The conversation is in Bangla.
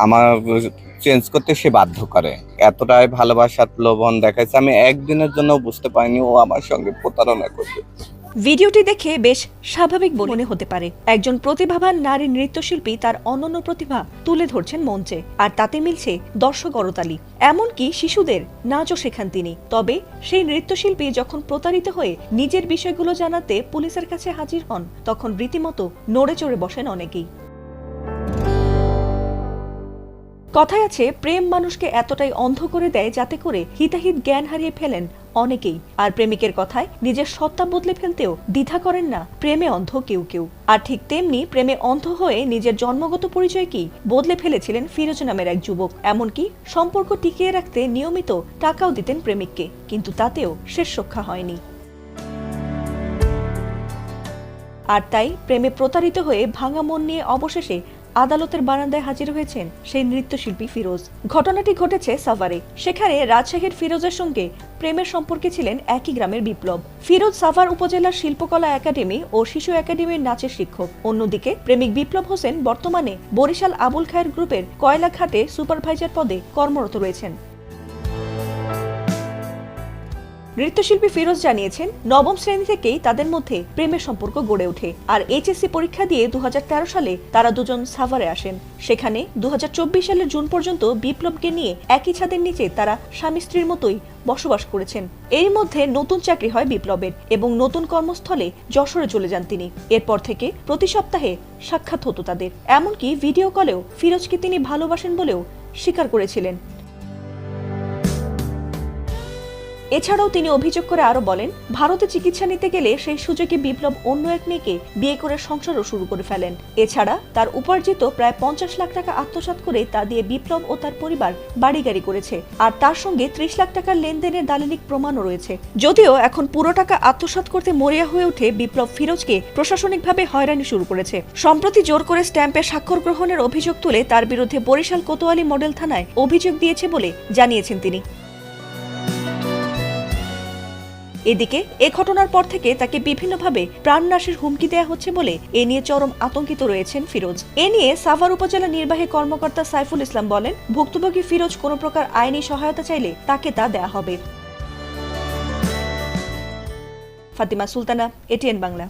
আমার চেঞ্জ করতে সে বাধ্য করে। এতটাই ভালোবাসার প্রলোভন দেখাইছে, আমি একদিনের জন্য বুঝতে পারিনি ও আমার সঙ্গে প্রতারণা করবে। ভিডিওটি দেখে বেশ স্বাভাবিক মনে হতে পারে। একজন প্রতিভাবান নারী নৃত্যশিল্পী তার অনন্য প্রতিভা তুলে ধরছেন মঞ্চে, আর তাতে মিলছে দর্শক করতালি। এমনকি শিশুদের নাচও শেখান তিনি। তবে সেই নৃত্যশিল্পী যখন প্রতারিত হয়ে নিজের বিষয়গুলো জানাতে পুলিশের কাছে হাজির হন, তখন রীতিমতো নড়ে চড়ে বসেন অনেকেই। কথায় আছে, প্রেম মানুষকে এতটাই অন্ধ করে দেয় যাতে করে হিতাহিত জ্ঞান হারিয়ে ফেলেন অনেকেই। আর প্রেমিকের কথায় নিজের সত্তা বদলে ফেলতেও দ্বিধা করেন না প্রেমে অন্ধ কেউ কেউ। আর ঠিক তেমনি প্রেমে অন্ধ হয়ে নিজের জন্মগত পরিচয়কেই বদলে ফেলেছিলেন ফিরোজ নামের এক যুবক। এমনকি সম্পর্ক টিকিয়ে রাখতে নিয়মিত টাকাও দিতেন প্রেমিককে, কিন্তু তাতেও শেষ রক্ষা হয়নি। আর তাই প্রেমে প্রতারিত হয়ে ভাঙা মন নিয়ে অবশেষে আদালতের বারান্দায় হাজির হয়েছেন সেই নৃত্যশিল্পী ফিরোজ। ঘটনাটি ঘটেছে সাভারে। সেখানে রাজশাহীর ফিরোজের সঙ্গে প্রেমের সম্পর্কে ছিলেন একই গ্রামের বিপ্লব। ফিরোজ সাভার উপজেলার শিল্পকলা একাডেমি ও শিশু একাডেমির নাচের শিক্ষক। অন্যদিকে প্রেমিক বিপ্লব হোসেন বর্তমানে বরিশাল আবুল খায়ের গ্রুপের কয়লাঘাটে সুপারভাইজার পদে কর্মরত রয়েছেন। নৃত্যশিল্পী ফিরোজ জানিয়েছেন, নবম শ্রেণী থেকেই তাদের মধ্যে প্রেমের সম্পর্ক গড়ে ওঠে। আর এইচএসসি পরীক্ষা দিয়ে 2013 সালে তারা দুজন সাভারে আসেন। সেখানে 2024 সালের জুন পর্যন্ত বিপ্লবকে নিয়ে একই ছাদের নিচে তারা স্বামী স্ত্রীর মতোই বসবাস করেছেন। এর মধ্যে নতুন চাকরি হয় বিপ্লবের এবং নতুন কর্মস্থলে যশোরে চলে যান তিনি। এরপর থেকে প্রতি সপ্তাহে সাক্ষাৎ হতো তাদের। এমনকি ভিডিও কলেও ফিরোজকে তিনি ভালোবাসেন বলেও স্বীকার করেছিলেন। এছাড়াও তিনি অভিযোগ করে আরো বলেন, ভারতে চিকিৎসা নিতে গেলে সেই সুযোগে বিপ্লব অন্য এক মেয়েকে বিয়ে করে সংসারও শুরু করে ফেলেন। এছাড়া তার উপার্জিত প্রায় 50 লাখ টাকা আত্মসাৎ করে তা দিয়ে বিপ্লব ও তার পরিবার বাড়ি গাড়ি করেছে। আর তার সঙ্গে 30 লাখ টাকার লেনদেনের দালিলিক প্রমাণও রয়েছে। যদিও এখন পুরো টাকা আত্মসাৎ করতে মরিয়া হয়ে ওঠে বিপ্লব ফিরোজকে প্রশাসনিকভাবে হয়রানি শুরু করেছে। সম্প্রতি জোর করে স্ট্যাম্পে স্বাক্ষর গ্রহণের অভিযোগ তুলে তার বিরুদ্ধে বরিশাল কোতোয়ালি মডেল থানায় অভিযোগ দিয়েছে বলে জানিয়েছেন তিনি। এদিকে এ ঘটনার পর থেকে তাকে বিভিন্নভাবে প্রাণনাশের হুমকি দেয়া হচ্ছে বলে এ নিয়ে চরম আতঙ্কিত রয়েছেন ফিরোজ। এ নিয়ে সাভার উপজেলা নির্বাহী কর্মকর্তা সাইফুল ইসলাম বলেন, ভুক্তভোগী ফিরোজ কোনো প্রকার আইনি সহায়তা চাইলে তাকে তা দেয়া হবে। ফাতিমা সুলতানা, এটিএন বাংলা।